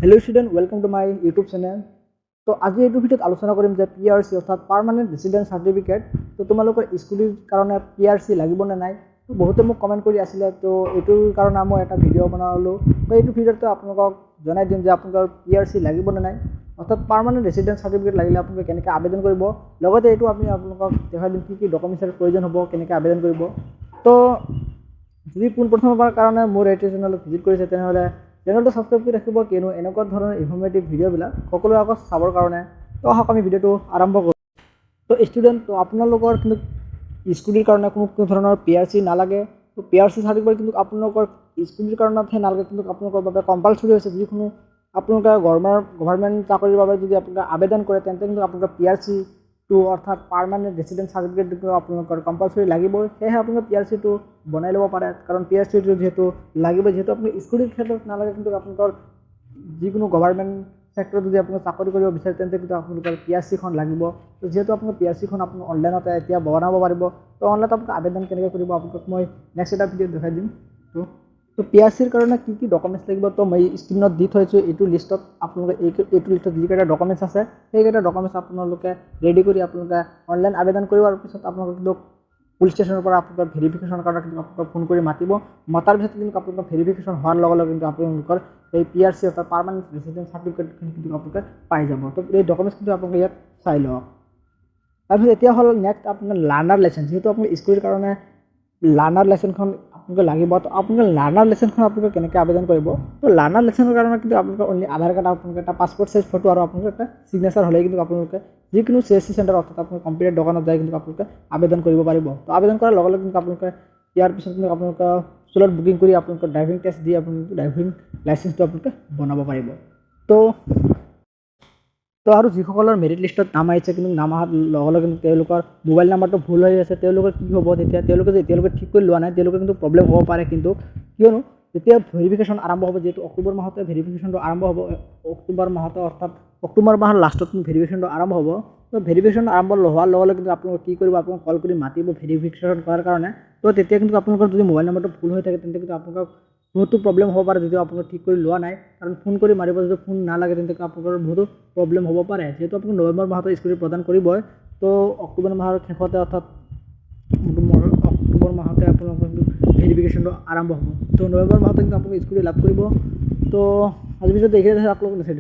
Hello student welcome to my YouTube channel. तो आज এই ভিডিওত আলোচনা কৰিম যে পিআৰসি অৰ্থাৎ পাৰ্মানেন্ট ৰেসিডেন্স সাৰ্টিফিকেট। তো তোমালোকৰ স্কুলৰ কাৰণে পিআৰসি লাগিব না নাই, তো বহুতে মোক কমেন্ট কৰি আছিল। তো এইটোৰ কাৰণে মই এটা ভিডিও বনালো। তো এইটো ভিডিওতে আপোনালোকক জনাই দিম যে আপোনালোকৰ পিআৰসি লাগিব না নাই, অৰ্থাৎ পাৰ্মানেন্ট ৰেসিডেন্স সাৰ্টিফিকেট লাগিলে আপোনালোকে কেনেকৈ আবেদন কৰিব। লগতে এইটো আমি আপোনালোকক দেখাই দিম কি কি ডকুমেণ্টছৰ প্ৰয়োজন হ'ব, কেনেকৈ আবেদন কৰিব। তো যদি পোনপ্ৰথমবাৰ কাৰণে মোৰ এইটো চেনেলত ভিজিট কৰিছে তেনেহ'লে চেনেলটো সাবস্ক্ৰাইব কৰি ৰাখিব, কিয়নো এনেকুৱা ধৰণৰ ইনফৰ্মেটিভ ভিডিঅ'বিলাক সকলোৰে আগত চাবৰ কাৰণে। তো আহক আমি ভিডিঅ'টো আৰম্ভ কৰোঁ। তো ষ্টুডেণ্ট, তো আপোনালোকৰ কিন্তু স্কুলৰ কাৰণে কোনো ধৰণৰ পিআৰসি নালাগে। তো পিআৰসি সাৰ্টিফিকেট কিন্তু আপোনালোকৰ স্কুলৰ কাৰণেহে নালাগে, কিন্তু আপোনালোকৰ বাবে কম্পালচৰি হৈছে। যিকোনো আপোনালোকে গভৰ্ণমেণ্ট চাকৰিৰ বাবে যদি আপোনালোকে আবেদন কৰে তেন্তে কিন্তু আপোনালোকৰ পিআৰসিটো অৰ্থাৎ পাৰ্মানেণ্ট ৰেচিডেন্স সাৰ্টিফিকেটটো আপোনালোকৰ কম্পালচৰি লাগিবই। সেয়েহে আপোনালোকে পিআৰসিটো বনাই ল'ব পাৰে, কাৰণ পিআৰসিটো যিহেতু লাগিব, যিহেতু আপুনি স্কুলৰ ক্ষেত্ৰত নালাগে, কিন্তু আপোনালোকৰ যিকোনো গভৰ্ণমেণ্ট সেক্টৰত যদি আপোনালোকে চাকৰি কৰিব বিচাৰে তেন্তে কিন্তু আপোনালোকৰ পিআৰসিখন লাগিব। তো যিহেতু আপোনাৰ পিআৰসিখন আপুনি অনলাইনতে এতিয়া বনাব পাৰিব। তো অনলাইনত আপোনালোকে আবেদন কেনেকৈ কৰিব আপোনালোকক মই নেক্সট এটা ভিডিঅ'ত দেখাই দিম। তো পিআৰসিৰ কাৰণে কি কি ডকুমেণ্টছ লাগিব, তো মই স্ক্ৰীনত দি থৈছোঁ এইটো লিষ্টত। আপোনালোকে এইটো লিষ্টত যিকেইটা ডকুমেণ্টছ আছে সেইকেইটা ডকুমেণ্টছ আপোনালোকে ৰেডি কৰি আপোনালোকে অনলাইন আবেদন কৰিব। আৰু পিছত আপোনালোকে কিন্তু পুলিচ ষ্টেচনৰ পৰা আপোনালোকৰ ভেৰিফিকেশ্যনৰ কাৰণে কিন্তু আপোনালোকক ফোন কৰি মাতিব। মতাৰ পিছত কিন্তু আপোনালোকৰ ভেৰিফিকেশ্যন হোৱাৰ লগে লগে কিন্তু আপোনালোকৰ এই পিআৰসি অৰ্থাৎ পাৰ্মানেণ্ট ৰেচিডেন্স সাৰ্টিফিকেটখন কিন্তু আপোনালোকে পাই যাব। তো এই ডকুমেণ্টছ কিন্তু আপোনালোকে ইয়াত চাই লওক। তাৰপিছত এতিয়া হ'ল নেক্সট আপোনাৰ লাৰ্ণাৰ লাইচেঞ্চ। যিহেতু আপুনি স্কুলৰ কাৰণে লাৰ্ণাৰ লাইচেঞ্চখন আপোনালোকে লাগিব। তো আপোনালোকে লাৰ্ণাৰ লাইচেঞ্চখন আপোনালোকে কেনেকৈ আবেদন কৰিব। তো লাৰ্ণাৰ লাইচেঞ্চৰ কাৰণে কিন্তু আপোনালোকৰ অনলি আধাৰ কাৰ্ড, আপোনালোকে এটা পাছপোৰ্ট সাইজ ফটো আৰু আপোনালোকে এটা চিগনেচাৰ হ'লে কিন্তু আপোনালোকে যিকোনো CSC চেণ্টাৰ অৰ্থাৎ আপোনাৰ কম্পিউটাৰ দোকানত যাই কিন্তু আপোনালোকে আবেদন কৰিব পাৰিব। তো আবেদন কৰাৰ লগে লগে কিন্তু আপোনালোকে ইয়াৰ পিছত কিন্তু আপোনালোকে স্কুলত বুকিং কৰি আপোনালোকৰ ড্ৰাইভিং টেষ্ট দি আপোনালোকে ড্ৰাইভিং লাইচেঞ্চটো আপোনালোকে বনাব পাৰিব। তো আৰু যিসকলৰ মেৰিট লিষ্টত নাম আহিছে কিন্তু নাম অহাৰ লগে লগে কিন্তু তেওঁলোকৰ মোবাইল নাম্বাৰটো ভুল হৈ আছে, তেওঁলোকৰ কি হ'ব তেতিয়া, তেওঁলোকে যে এতিয়ালৈকে ঠিক কৰি লোৱা নাই, তেওঁলোকে কিন্তু প্ৰব্লেম হ'ব পাৰে। কিন্তু কিয়নো যেতিয়া ভেৰিফিকেশ্যন আৰম্ভ হ'ব, যিহেতু অক্টোবৰ মাহতে ভেৰিফিকেশ্যনটো আৰম্ভ হ'ব, অক্টোবৰ মাহতে অৰ্থাৎ অক্টোবৰ মাহৰ লাষ্টত ভেৰিফিকেশ্যনটো আৰম্ভ হ'ব। তো ভেৰিফিকেশ্যন আৰম্ভ হোৱাৰ লগে লগে কিন্তু আপোনালোকে কি কৰিব, আপোনালোকক কল কৰি মাতিব ভেৰিফিকেশ্যন কৰাৰ কাৰণে। তো তেতিয়া কিন্তু আপোনালোকৰ যদি মোবাইল নাম্বাৰটো ভুল হৈ থাকে তেন্তে কিন্তু আপোনালোকক বহুতো প্ৰব্লেম হ'ব পাৰে, যদিও আপোনালোকে ঠিক কৰি লোৱা নাই। কাৰণ ফোন কৰি মাৰিব, যদি ফোন নালাগে তেন্তে আপোনালোকৰ বহুতো প্ৰব্লেম হ'ব পাৰে। যিহেতু আপুনি নৱেম্বৰ মাহতে স্কুটি প্ৰদান কৰিবই, তো অক্টোবৰ মাহৰ শেষতে অৰ্থাৎ অক্টোবৰ মাহতে আপোনালোকৰ কিন্তু ভেৰিফিকেশ্যনটো আৰম্ভ হ'ব। তো নৱেম্বৰ মাহতে কিন্তু আপোনালোকে স্কুটি লাভ কৰিব। তো আজিৰ ভিডিঅ'ত এইখিনিতে আপোনালোক নিশ্চয়